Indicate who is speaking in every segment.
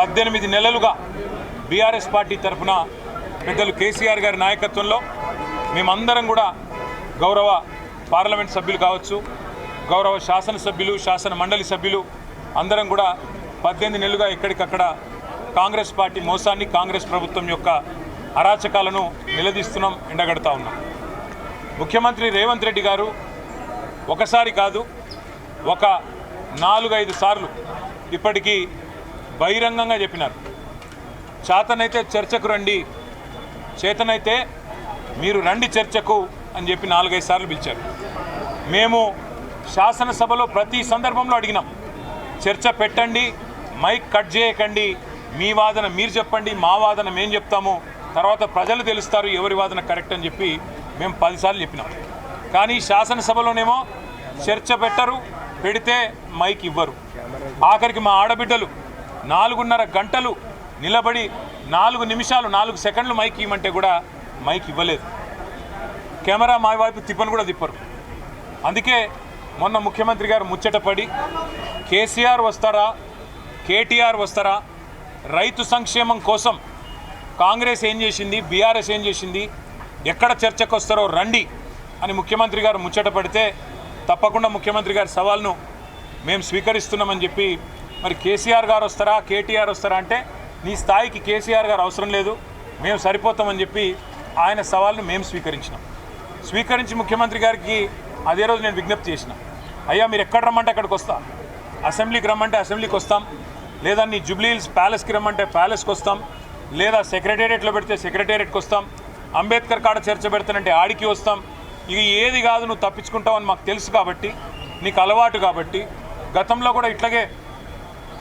Speaker 1: 18 నెలలుగా BRS party తరఫున పెద్దలు కేసీఆర్ గారి నాయకత్వంలో మేమందరం కూడా గౌరవ పార్లమెంట్ సభ్యులు కావచ్చు, గౌరవ శాసనసభ్యులు, శాసన మండలి సభ్యులు అందరం కూడా 18 నెలలుగా ఎక్కడికక్కడ కాంగ్రెస్ పార్టీ మోసాన్ని, కాంగ్రెస్ ప్రభుత్వం యొక్క అరాచకాలను నిలదీస్తున్నాం, ఎండగడతా ఉన్నాం. ముఖ్యమంత్రి రేవంత్ రెడ్డి గారు ఒకసారి కాదు, ఒక 4-5 సార్లు ఇప్పటికీ బహిరంగంగా చెప్పినారు. చేతనైతే చర్చకు రండి, చేతనైతే మీరు రండి చర్చకు అని చెప్పి 4-5 సార్లు పిలిచారు. మేము శాసనసభలో ప్రతి సందర్భంలో అడిగినాం, చర్చ పెట్టండి, మైక్ కట్ చేయకండి, మీ వాదన మీరు చెప్పండి, మా వాదన మేము చెప్తాము, తర్వాత ప్రజలు తెలుస్తారు ఎవరి వాదన కరెక్ట్ అని చెప్పి మేము 10 సార్లు చెప్పినాం. కానీ శాసనసభలోనేమో చర్చ పెట్టరు, పెడితే మైక్ ఇవ్వరు. ఆఖరికి మా ఆడబిడ్డలు 4.5 గంటలు నిలబడి 4 నిమిషాలు 4 సెకండ్లు మైక్ ఇవ్వమంటే కూడా మైక్ ఇవ్వలేదు. కెమెరా మా వైపు తిప్పను కూడా తిప్పరు. అందుకే మొన్న ముఖ్యమంత్రి గారు ముచ్చటపడి కేసీఆర్ వస్తారా, కేటీఆర్ వస్తారా, రైతు సంక్షేమం కోసం కాంగ్రెస్ ఏం చేసింది, బీఆర్ఎస్ ఏం చేసింది, ఎక్కడ చర్చకు వస్తారో రండి అని ముఖ్యమంత్రి గారు ముచ్చట పడితే తప్పకుండా ముఖ్యమంత్రి గారి సవాల్ను మేము స్వీకరిస్తున్నామని చెప్పి, మరి కేసీఆర్ గారు వస్తారా, కేటీఆర్ వస్తారా అంటే నీ స్థాయికి కేసీఆర్ గారు అవసరం లేదు, మేము సరిపోతామని చెప్పి ఆయన సవాల్ను మేము స్వీకరించి ముఖ్యమంత్రి గారికి అదే రోజు నేను విజ్ఞప్తి చేసిన, అయ్యా మీరు ఎక్కడ రమ్మంటే అక్కడికి వస్తా, అసెంబ్లీకి రమ్మంటే అసెంబ్లీకి వస్తాం, లేదా నీ జూబ్లీ హిల్స్ ప్యాలెస్కి రమ్మంటే ప్యాలెస్కి వస్తాం, లేదా సెక్రటేరియట్లో పెడితే సెక్రటేరియట్కి వస్తాం, అంబేద్కర్ కాడ చర్చ పెడతానంటే ఆడికి వస్తాం. ఇక ఏది కాదు నువ్వు తప్పించుకుంటావని మాకు తెలుసు కాబట్టి, నీకు అలవాటు కాబట్టి, గతంలో కూడా ఇట్లాగే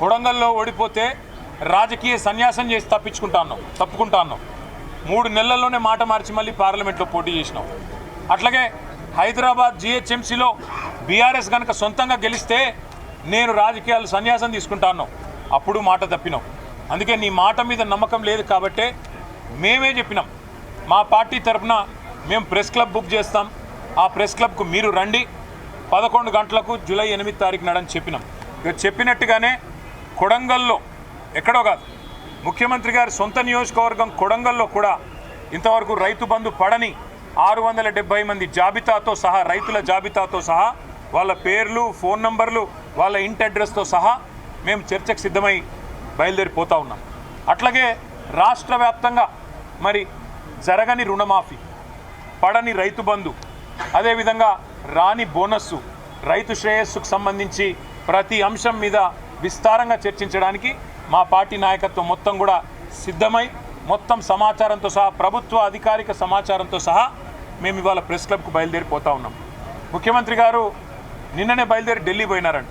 Speaker 1: కొడంగల్లో ఓడిపోతే రాజకీయ సన్యాసం చేసి తప్పుకుంటా అన్నావు. 3 నెలల్లోనే మాట మార్చి మళ్ళీ పార్లమెంట్లో పోటీ చేసినావు. అట్లాగే హైదరాబాద్ GHMCలో బీఆర్ఎస్ కనుక సొంతంగా గెలిస్తే నేను రాజకీయాలు సన్యాసం తీసుకుంటా అన్నావు, అప్పుడు మాట తప్పినావు. అందుకే నీ మాట మీద నమ్మకం లేదు కాబట్టే మేమే చెప్పినాం, మా పార్టీ తరఫున మేము ప్రెస్ క్లబ్ బుక్ చేస్తాం, ఆ ప్రెస్ క్లబ్కు మీరు రండి 11 గంటలకు జూలై 8 తారీఖు నాడని చెప్పినాం. ఇక చెప్పినట్టుగానే కొడంగల్లో ఎక్కడో కాదు, ముఖ్యమంత్రి గారి సొంత నియోజకవర్గం కొడంగల్లో కూడా ఇంతవరకు రైతు బంధు పడని 670 మంది జాబితాతో సహా, రైతుల జాబితాతో సహా, వాళ్ళ పేర్లు, ఫోన్ నంబర్లు, వాళ్ళ ఇంటి అడ్రస్తో సహా మేము చర్చకు సిద్ధమై బయలుదేరిపోతూ ఉన్నాం. అట్లాగే రాష్ట్ర వ్యాప్తంగా మరి జరగని రుణమాఫీ, పడని రైతు బంధు, అదేవిధంగా రాని బోనస్సు, రైతు శ్రేయస్సుకు సంబంధించి ప్రతి అంశం మీద విస్తారంగా చర్చించడానికి మా పార్టీ నాయకత్వం మొత్తం కూడా సిద్ధమై, మొత్తం సమాచారంతో సహా, ప్రభుత్వ అధికారిక సమాచారంతో సహా మేము ఇవాళ ప్రెస్ క్లబ్కు బయలుదేరిపోతూ ఉన్నాం. ముఖ్యమంత్రి గారు నిన్ననే బయలుదేరి ఢిల్లీ పోయినారంట.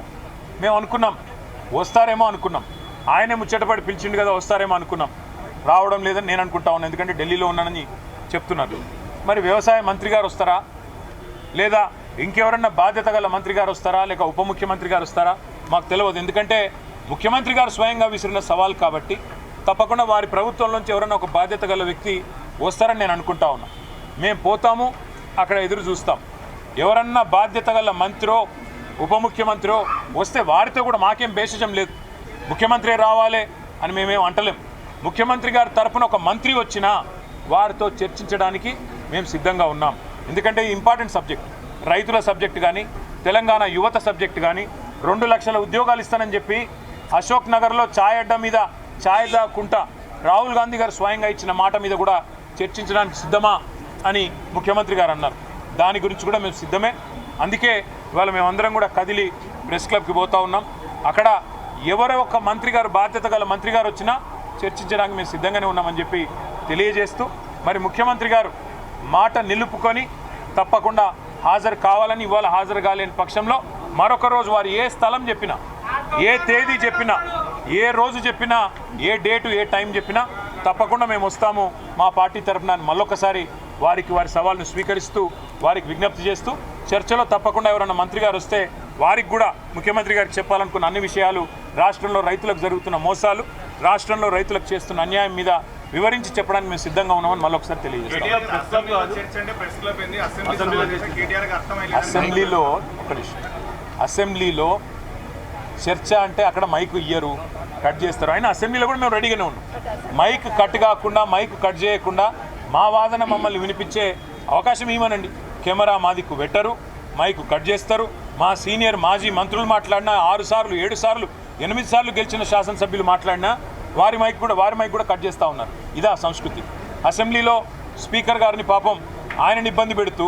Speaker 1: మేము అనుకున్నాం వస్తారేమో అనుకున్నాం, ఆయనే ముచ్చటపడి పిలిచిండు కదా వస్తారేమో అనుకున్నాం, రావడం లేదని నేను అనుకుంటా ఉన్నాను, ఎందుకంటే ఢిల్లీలో ఉన్నానని చెప్తున్నారు. మరి వ్యవసాయ మంత్రి గారు వస్తారా, లేదా ఇంకెవరన్నా బాధ్యత గల మంత్రి గారు వస్తారా, లేక ఉప ముఖ్యమంత్రి గారు వస్తారా మాకు తెలియదు. ఎందుకంటే ముఖ్యమంత్రి గారు స్వయంగా విసిరిన సవాల్ కాబట్టి తప్పకుండా వారి ప్రభుత్వంలోంచి ఎవరన్నా ఒక బాధ్యత గల వ్యక్తి వస్తారని నేను అనుకుంటా ఉన్నా. మేము పోతాము, అక్కడ ఎదురు చూస్తాం. ఎవరన్నా బాధ్యత గల మంత్రో ఉప ముఖ్యమంత్రో వస్తే వారితో కూడా మాకేం భేషజం లేదు, ముఖ్యమంత్రి రావాలి అని మేమేం అంటలేం. ముఖ్యమంత్రి గారి తరఫున ఒక మంత్రి వచ్చినా వారితో చర్చించడానికి మేము సిద్ధంగా ఉన్నాం. ఎందుకంటే ఇంపార్టెంట్ సబ్జెక్ట్, రైతుల సబ్జెక్ట్ కానీ, తెలంగాణ యువత సబ్జెక్ట్ కానీ, 2 లక్షల ఉద్యోగాలు ఇస్తానని చెప్పి అశోక్ నగర్లో ఛాయ్ అడ్డా మీద ఛాయ్ దాక్కుంటా రాహుల్ గాంధీ గారు స్వయంగా ఇచ్చిన మాట మీద కూడా చర్చించడానికి సిద్ధమా అని ముఖ్యమంత్రి గారు అన్నారు. దాని గురించి కూడా మేము సిద్ధమే. అందుకే ఇవాళ మేమందరం కూడా కదిలి ప్రెస్ క్లబ్కి పోతూ ఉన్నాం. అక్కడ ఎవరో ఒక మంత్రి గారు, బాధ్యత గల మంత్రి గారు వచ్చినా చర్చించడానికి మేము సిద్ధంగానే ఉన్నామని చెప్పి తెలియజేస్తూ, మరి ముఖ్యమంత్రి గారు మాట నిలుపుకొని తప్పకుండా హాజరు కావాలని, ఇవాళ హాజరు కాలేని పక్షంలో మరొక రోజు వారు ఏ స్థలం చెప్పినా, ఏ తేదీ చెప్పినా, ఏ రోజు చెప్పినా, ఏ డేటు ఏ టైం చెప్పినా తప్పకుండా మేము వస్తాము. మా పార్టీ తరఫున మళ్ళొకసారి వారి సవాల్ను స్వీకరిస్తూ, వారికి విజ్ఞప్తి చేస్తూ, చర్చలో తప్పకుండా ఎవరైనా మంత్రి గారు వస్తే వారికి కూడా ముఖ్యమంత్రి గారికి చెప్పాలనుకున్న అన్ని విషయాలు, రాష్ట్రంలో రైతులకు జరుగుతున్న మోసాలు, రాష్ట్రంలో రైతులకు చేస్తున్న అన్యాయం మీద వివరించి చెప్పడానికి మేము సిద్ధంగా ఉన్నామని మళ్ళొకసారి తెలియజేస్తాం. అసెంబ్లీలో చర్చ అంటే అక్కడ మైకు ఇయ్యరు, కట్ చేస్తారు. ఆయన అసెంబ్లీలో కూడా మేము రెడీగానే ఉన్నాం. మైక్ కట్ కాకుండా, మైక్ కట్ చేయకుండా మా వాదన మమ్మల్ని వినిపించే అవకాశం ఇవ్వనండి. కెమెరా మా దిక్కు పెట్టరు, మైక్ కట్ చేస్తారు. మా సీనియర్ మాజీ మంత్రులు మాట్లాడినా 6 సార్లు 7 సార్లు 8 సార్లు గెలిచిన శాసనసభ్యులు మాట్లాడినా వారి మైక్ కూడా కట్ చేస్తూ ఉన్నారు. ఇదా సంస్కృతి. అసెంబ్లీలో స్పీకర్ గారిని పాపం ఆయనని ఇబ్బంది పెడుతూ,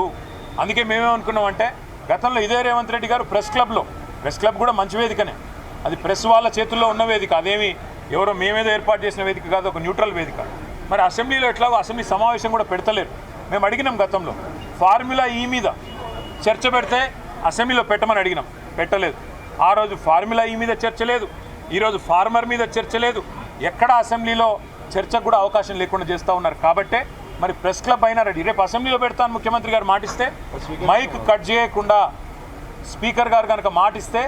Speaker 1: అందుకే మేమేమనుకున్నామంటే గతంలో ఇదే రేవంత్ రెడ్డి గారు ప్రెస్ క్లబ్ కూడా మంచి వేదికనే, అది ప్రెస్ వాళ్ళ చేతుల్లో ఉన్న వేదిక, అదేమి ఎవరో మేమేదో ఏర్పాటు చేసిన వేదిక కాదు, ఒక న్యూట్రల్ వేదిక. మరి అసెంబ్లీలో ఎట్లాగో అసెంబ్లీ సమావేశం కూడా పెడతలేరు. మేము అడిగినాం గతంలో ఫార్ములా ఈ మీద చర్చ పెడితే అసెంబ్లీలో పెట్టమని అడిగినాం, పెట్టలేదు. ఆ రోజు ఫార్ములా ఈ మీద చర్చ లేదు, ఈరోజు ఫార్మర్ మీద చర్చ లేదు, ఎక్కడ అసెంబ్లీలో చర్చకు కూడా అవకాశం లేకుండా చేస్తూ ఉన్నారు. కాబట్టే మరి ప్రెస్ క్లబ్ అయినా రెడీ, రేపు అసెంబ్లీలో పెడతాను ముఖ్యమంత్రి గారు మాటిస్తే, మైక్ కట్ చేయకుండా స్పీకర్ గారు కనుక మాటిస్తే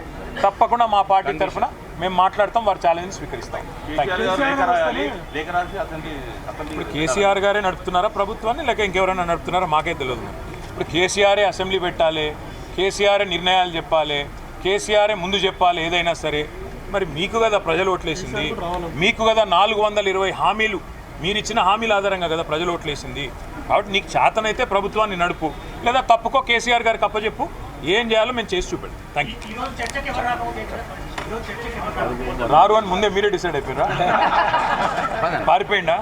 Speaker 1: తప్పకుండా మా పార్టీ తరఫున మేము మాట్లాడతాం, వారి ఛాలెంజ్ స్వీకరిస్తాం. ఇప్పుడు కేసీఆర్ గారే నడుపుతున్నారా ప్రభుత్వాన్ని, లేక ఇంకెవరైనా నడుపుతున్నారా మాకే తెలియదు. ఇప్పుడు కేసీఆరే అసెంబ్లీ పెట్టాలి, కేసీఆరే నిర్ణయాలు చెప్పాలి, కేసీఆరే ముందు చెప్పాలి ఏదైనా సరే. మరి మీకు కదా ప్రజలు ఓట్లేసింది, మీకు కదా 420 హామీలు, మీరు ఇచ్చిన హామీల ఆధారంగా కదా ప్రజలు ఓట్లేసింది. కాబట్టి నీకు చేతనైతే ప్రభుత్వాన్ని నడుపు, లేదా తప్పుకో కేసీఆర్ గారికి అప్పచెప్పు, ఏం చేయాలో మేము చేసి చూపెడతాం. Thank you. రారు అని ముందే మీరే డిసైడ్ అయిపోయారా? పారిపోయిందా?